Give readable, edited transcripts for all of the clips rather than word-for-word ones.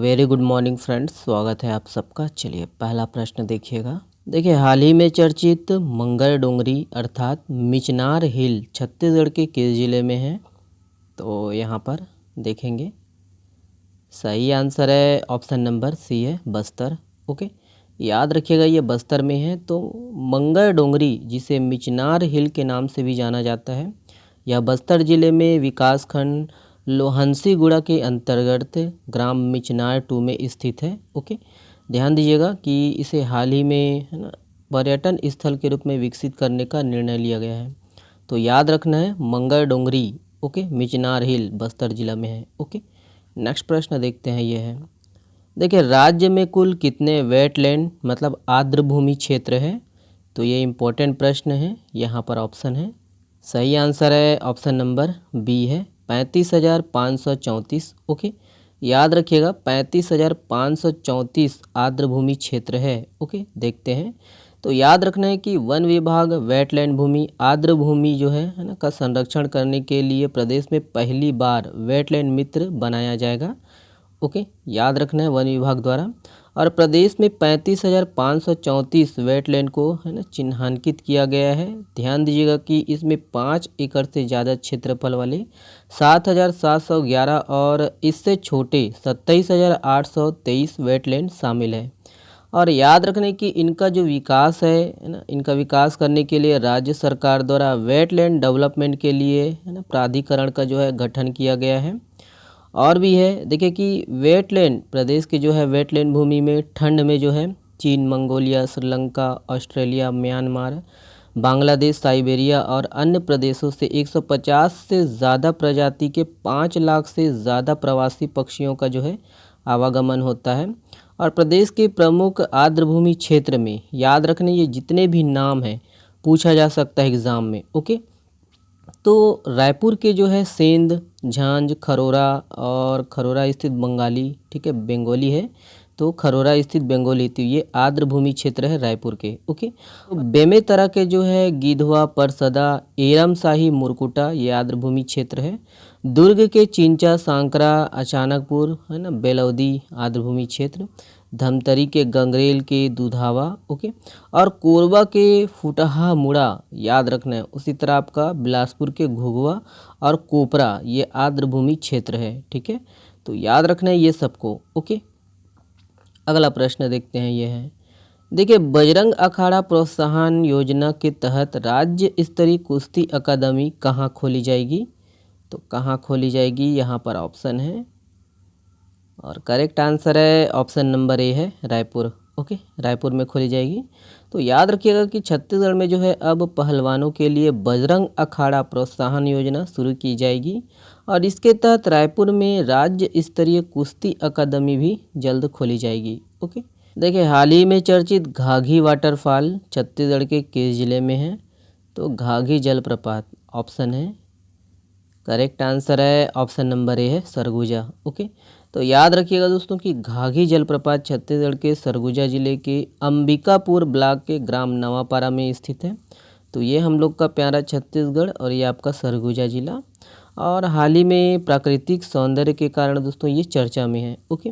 Very good morning friends, स्वागत है आप सबका। चलिए पहला प्रश्न देखिएगा। देखिए, हाल ही में चर्चित मंगर डोंगरी अर्थात मिचनार हिल छत्तीसगढ़ के किस जिले में है? तो यहाँ पर देखेंगे सही आंसर है ऑप्शन नंबर सी है, बस्तर। ओके, याद रखिएगा ये बस्तर में है। तो मंगर डोंगरी, जिसे मिचनार हिल के नाम से भी जाना जाता है, यह बस्तर जिले में विकासखंड लोहंसीगुड़ा के अंतर्गत ग्राम मिचनार 2 में स्थित है। ओके, ध्यान दीजिएगा कि इसे हाल ही में है ना पर्यटन स्थल के रूप में विकसित करने का निर्णय लिया गया है। तो याद रखना है मंगर डोंगरी, ओके, मिचनार हिल बस्तर जिला में है। ओके, नेक्स्ट प्रश्न देखते हैं, ये है। देखिए, राज्य में कुल कितने वेटलैंड मतलब आर्द्र भूमि क्षेत्र है? तो ये इम्पोर्टेंट प्रश्न है। यहाँ पर ऑप्शन है, सही आंसर है ऑप्शन नंबर बी है, 35,534। ओके, याद रखिएगा 35,534 आर्द्र भूमि क्षेत्र है। ओके, देखते हैं। तो याद रखना है कि वन विभाग वेटलैंड भूमि आर्द्र भूमि जो है ना का संरक्षण करने के लिए प्रदेश में पहली बार वेटलैंड मित्र बनाया जाएगा। ओके, याद रखना है वन विभाग द्वारा। और प्रदेश में 35,534 वेटलैंड को है ना चिन्हांकित किया गया है। ध्यान दीजिएगा कि इसमें 5 एकड़ से ज़्यादा क्षेत्रफल वाले 7,711 और इससे छोटे 27,823 वेटलैंड शामिल है। और याद रखने कि इनका जो विकास है ना, इनका विकास करने के लिए राज्य सरकार द्वारा वेटलैंड डेवलपमेंट के लिए है ना प्राधिकरण का जो है गठन किया गया है। और भी है, देखिए कि वेटलैंड प्रदेश के जो है वेटलैंड भूमि में ठंड में जो है चीन, Mongolia, Sri Lanka, Australia, Myanmar, Bangladesh, Siberia और अन्य प्रदेशों से 150 से ज़्यादा प्रजाति के 5 लाख से ज़्यादा प्रवासी पक्षियों का जो है आवागमन होता है। और प्रदेश के प्रमुख आर्द्रभूमि क्षेत्र में याद रखने ये जितने भी नाम हैं पूछा जा सकता है एग्ज़ाम में। ओके, तो रायपुर के जो है सेंध, झांझ, खरोरा और खरोरा स्थित बंगाली, ठीक है, बंगाली है, तो खरोरा स्थित बंगाली, तो ये आर्द्र भूमि क्षेत्र है रायपुर के। ओके, तो बेमेतरा के जो है गिधवा, परसदा, एरमशाही, मुरकुटा, ये आर्द्र भूमि क्षेत्र है। दुर्ग के चिंचा, सांकरा, अचानकपुर है ना बेलौदी आर्द्र भूमि क्षेत्र। धमतरी के गंगरेल के दुधावा, ओके, और कोरबा के फुटहा मुड़ा, याद रखना है। उसी तरह आपका बिलासपुर के घुघुआ और कोपरा, ये आर्द्र भूमि क्षेत्र है। ठीक है, तो याद रखना है ये सबको। ओके, अगला प्रश्न देखते हैं, ये है। देखिए, बजरंग अखाड़ा प्रोत्साहन योजना के तहत राज्य स्तरीय कुश्ती अकादमी कहाँ खोली जाएगी? तो कहाँ खोली जाएगी, यहाँ पर ऑप्शन है और करेक्ट आंसर है ऑप्शन नंबर ए है, रायपुर। ओके, रायपुर में खोली जाएगी। तो याद रखिएगा कि छत्तीसगढ़ में जो है अब पहलवानों के लिए बजरंग अखाड़ा प्रोत्साहन योजना शुरू की जाएगी और इसके तहत रायपुर में राज्य स्तरीय कुश्ती अकादमी भी जल्द खोली जाएगी। ओके, देखिए, हाल ही में चर्चित घाघी वाटरफॉल छत्तीसगढ़ के किस जिले में है? तो घाघी जलप्रपात, ऑप्शन है, करेक्ट आंसर है ऑप्शन नंबर ए है, सरगुजा। ओके, तो याद रखिएगा दोस्तों कि घाघी जलप्रपात छत्तीसगढ़ के सरगुजा जिले के अंबिकापुर ब्लॉक के ग्राम नवापारा में स्थित है। तो ये हम लोग का प्यारा छत्तीसगढ़ और ये आपका सरगुजा जिला, और हाल ही में प्राकृतिक सौंदर्य के कारण दोस्तों ये चर्चा में है। ओके,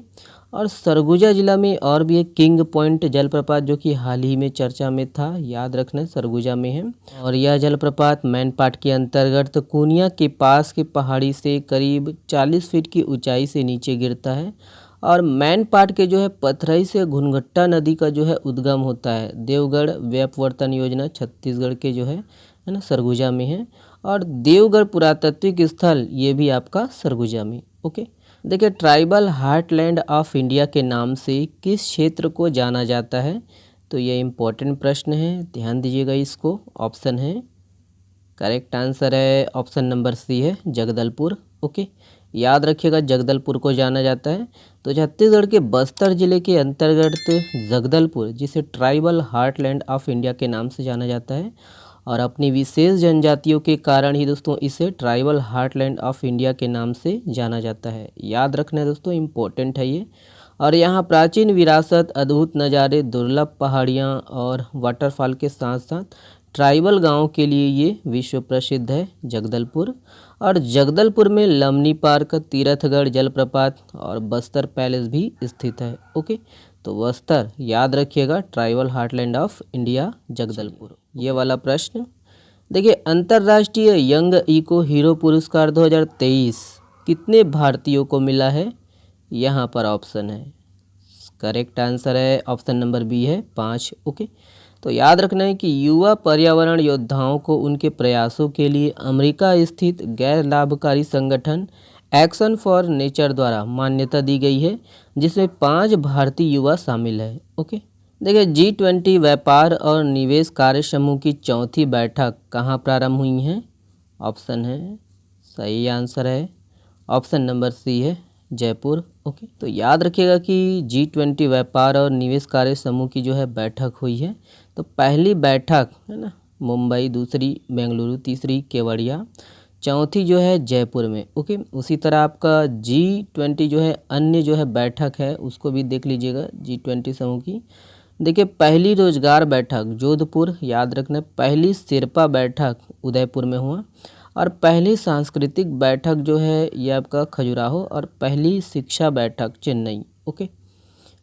और सरगुजा जिला में और भी एक किंग पॉइंट जलप्रपात जो कि हाल ही में चर्चा में था, याद रखना सरगुजा में है। और यह जलप्रपात मैनपाट के अंतर्गत कुनिया के पास की पहाड़ी से करीब 40 फीट की ऊंचाई से नीचे गिरता है और मैनपाट के जो है पथरई से घुनघट्टा नदी का जो है उद्गम होता है। देवगढ़ व्यापवर्तन योजना छत्तीसगढ़ के जो है ना सरगुजा में है और देवगढ़ पुरातात्विक स्थल ये भी आपका सरगुजा में। ओके, देखिए, ट्राइबल हार्टलैंड ऑफ इंडिया के नाम से किस क्षेत्र को जाना जाता है? तो ये इम्पोर्टेंट प्रश्न है, ध्यान दीजिएगा इसको। ऑप्शन है, करेक्ट आंसर है ऑप्शन नंबर सी है, जगदलपुर। ओके, याद रखिएगा जगदलपुर को जाना जाता है। तो छत्तीसगढ़ के बस्तर जिले के अंतर्गत जगदलपुर, जिसे ट्राइबल हार्टलैंड ऑफ इंडिया के नाम से जाना जाता है और अपनी विशेष जनजातियों के कारण ही दोस्तों इसे ट्राइबल हार्टलैंड ऑफ इंडिया के नाम से जाना जाता है। याद रखना है दोस्तों, इम्पोर्टेंट है ये। और यहाँ प्राचीन विरासत, अद्भुत नज़ारे, दुर्लभ पहाड़ियाँ और वाटरफॉल के साथ साथ ट्राइबल गाँव के लिए ये विश्व प्रसिद्ध है जगदलपुर। और जगदलपुर में लमनी पार्क, तीरथगढ़ जलप्रपात और बस्तर पैलेस भी स्थित है। ओके, तो बस्तर याद रखिएगा, tribal heartland of India Jagdalpur. ये वाला प्रश्न देखिए, अंतर्राष्ट्रीय यंग इको हीरो पुरस्कार 2023 कितने भारतीयों को मिला है? यहाँ पर ऑप्शन है, करेक्ट आंसर है ऑप्शन नंबर बी है 5। ओके, तो याद रखना है कि युवा पर्यावरण योद्धाओं को उनके प्रयासों के लिए अमेरिका स्थित गैर लाभकारी संगठन एक्शन फॉर नेचर द्वारा मान्यता दी गई है, जिसमें 5 भारतीय युवा शामिल है। ओके, देखिए G20 व्यापार और निवेश कार्य समूह की चौथी बैठक कहाँ प्रारंभ हुई है? ऑप्शन है, सही आंसर है ऑप्शन नंबर सी है, जयपुर। ओके, तो याद रखिएगा कि G20 व्यापार और निवेश कार्य समूह की जो है बैठक हुई है। तो पहली बैठक है ना मुंबई, दूसरी बेंगलुरु, तीसरी केवड़िया, चौथी जो है जयपुर में। ओके, उसी तरह आपका G20 जो है अन्य जो है बैठक है उसको भी देख लीजिएगा G20 समूह की। देखिए, पहली रोजगार बैठक जोधपुर, याद रखना, पहली सिरपा बैठक उदयपुर में हुआ, और पहली सांस्कृतिक बैठक जो है ये आपका खजुराहो, और पहली शिक्षा बैठक चेन्नई। ओके,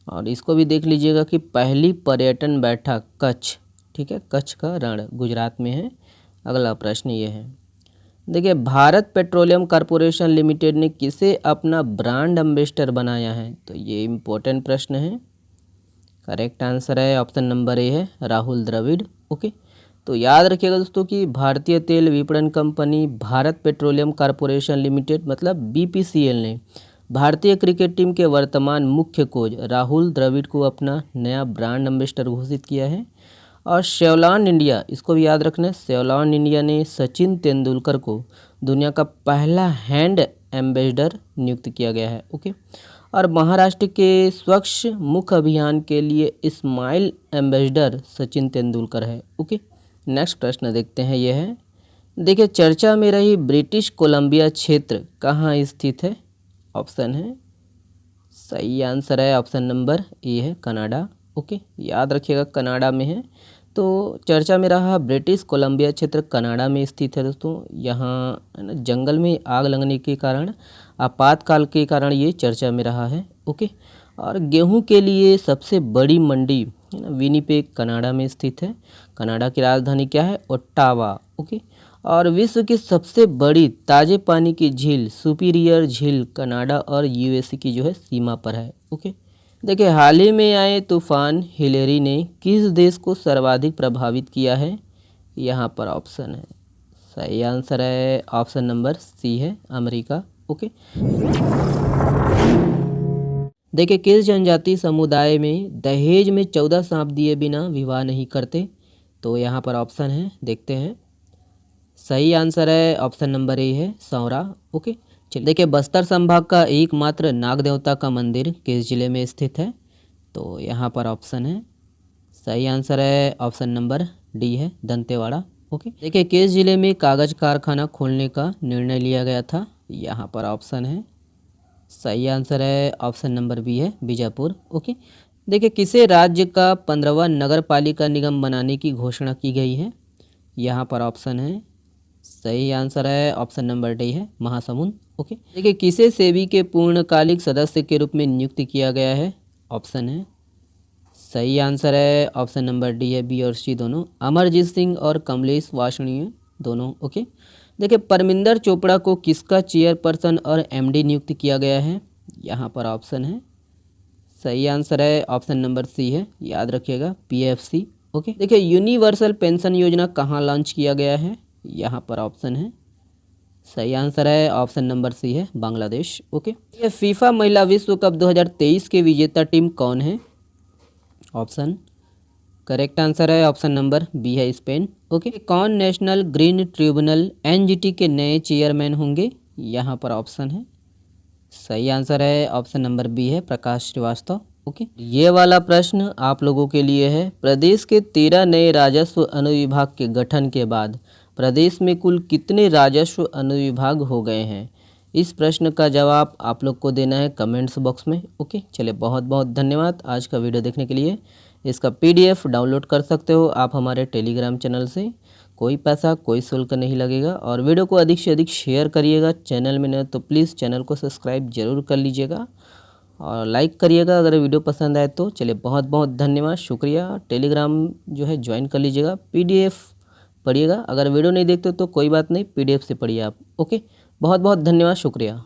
और इसको भी देख लीजिएगा कि पहली पर्यटन बैठक कच्छ, ठीक है, कच्छ का रण गुजरात में है। अगला प्रश्न ये है, देखिए भारत पेट्रोलियम कॉरपोरेशन लिमिटेड ने किसे अपना ब्रांड एम्बेसडर बनाया है? तो ये इम्पोर्टेंट प्रश्न है। करेक्ट आंसर है ऑप्शन नंबर ए है, राहुल द्रविड़। ओके, तो याद रखिएगा दोस्तों कि भारतीय तेल विपणन company Bharat petroleum corporation limited मतलब BPCL ने भारतीय क्रिकेट टीम के वर्तमान मुख्य कोच राहुल द्रविड़ को अपना नया ब्रांड एम्बेसडर घोषित किया है। और सेवलॉन इंडिया, इसको भी याद रखना है, सेवलॉन इंडिया ने सचिन तेंदुलकर को दुनिया का पहला हैंड एम्बेसडर नियुक्त किया गया है। ओके, और महाराष्ट्र के स्वच्छ मुख अभियान के लिए स्माइल एम्बेसडर सचिन तेंदुलकर है। ओके, नेक्स्ट प्रश्न देखते हैं, यह है, देखिए चर्चा में रही ब्रिटिश कोलंबिया क्षेत्र कहाँ स्थित है? ऑप्शन है, सही आंसर है ऑप्शन नंबर ए है, कनाडा। ओके, याद रखिएगा कनाडा में है। तो चर्चा में रहा ब्रिटिश कोलंबिया क्षेत्र कनाडा में स्थित है दोस्तों। यहाँ है ना जंगल में आग लगने के कारण, आपातकाल के कारण ये चर्चा में रहा है। ओके, और गेहूं के लिए सबसे बड़ी मंडी है ना विनिपेग कनाडा में स्थित है। कनाडा की राजधानी क्या है? ओट्टावा। ओके, और विश्व की सबसे बड़ी ताजे पानी की झील सुपीरियर झील कनाडा और USA की जो है सीमा पर है। ओके, देखिए हाल ही में आए तूफान हिलेरी ने किस देश को सर्वाधिक प्रभावित किया है? यहाँ पर ऑप्शन है, सही आंसर है ऑप्शन नंबर सी है, अमेरिका। ओके, देखिए किस जनजाति समुदाय में दहेज में 14 सांप दिए बिना विवाह नहीं करते? तो यहाँ पर ऑप्शन है, देखते हैं। सही आंसर है ऑप्शन नंबर ए है, सौरा। ओके, चलिए देखिए बस्तर संभाग का एकमात्र नाग देवता का मंदिर किस जिले में स्थित है? तो यहाँ पर ऑप्शन है, सही आंसर है ऑप्शन नंबर डी है, दंतेवाड़ा। ओके, देखिए किस जिले में कागज कारखाना खोलने का निर्णय लिया गया था? यहाँ पर ऑप्शन है, सही आंसर है ऑप्शन नंबर बी है, बीजापुर। ओके, देखिए किसे राज्य का 15वां नगर पालिका निगम बनाने की घोषणा की गई है? यहाँ पर ऑप्शन है, सही आंसर है ऑप्शन नंबर डी है, महासमुंद। ओके, देखिए किसे सेबी के पूर्णकालिक सदस्य के रूप में नियुक्त किया गया है? ऑप्शन है, सही आंसर है ऑप्शन नंबर डी है, बी और सी दोनों, अमरजीत सिंह और कमलेश वासणीय दोनों। ओके, देखिए परमिंदर चोपड़ा को किसका चेयरपर्सन और MD नियुक्त किया गया है? यहाँ पर ऑप्शन है, सही आंसर है ऑप्शन नंबर सी है, याद रखिएगा, PFC। ओके, देखिए यूनिवर्सल पेंशन योजना कहाँ लॉन्च किया गया है? यहाँ पर ऑप्शन है, सही आंसर है ऑप्शन नंबर सी है, बांग्लादेश। ओके, ये फीफा महिला विश्व कप 2023 के विजेता टीम कौन है? ऑप्शन, करेक्ट आंसर है ऑप्शन नंबर बी है, स्पेन। ओके, कौन नेशनल ग्रीन ट्रिब्यूनल NGT के नए चेयरमैन होंगे? यहाँ पर ऑप्शन है, सही आंसर है ऑप्शन नंबर बी है, प्रकाश श्रीवास्तव। ओके, ये वाला प्रश्न आप लोगों के लिए है, प्रदेश के 13 नए राजस्व अनुविभाग के गठन के बाद प्रदेश में कुल कितने राजस्व अनुविभाग हो गए हैं? इस प्रश्न का जवाब आप लोग को देना है कमेंट्स बॉक्स में। ओके, चलिए बहुत बहुत धन्यवाद आज का वीडियो देखने के लिए। इसका PDF डाउनलोड कर सकते हो आप हमारे टेलीग्राम चैनल से। कोई पैसा कोई शुल्क नहीं लगेगा। और वीडियो को अधिक से अधिक शेयर करिएगा। चैनल में न तो प्लीज़ चैनल को सब्सक्राइब जरूर कर लीजिएगा और लाइक करिएगा अगर वीडियो पसंद आए तो। चलिए बहुत बहुत धन्यवाद, शुक्रिया। टेलीग्राम जो है ज्वाइन कर लीजिएगा। PDF पढ़िएगा, अगर वीडियो नहीं देखते तो कोई बात नहीं, PDF से पढ़िए आप। ओके, बहुत बहुत धन्यवाद, शुक्रिया।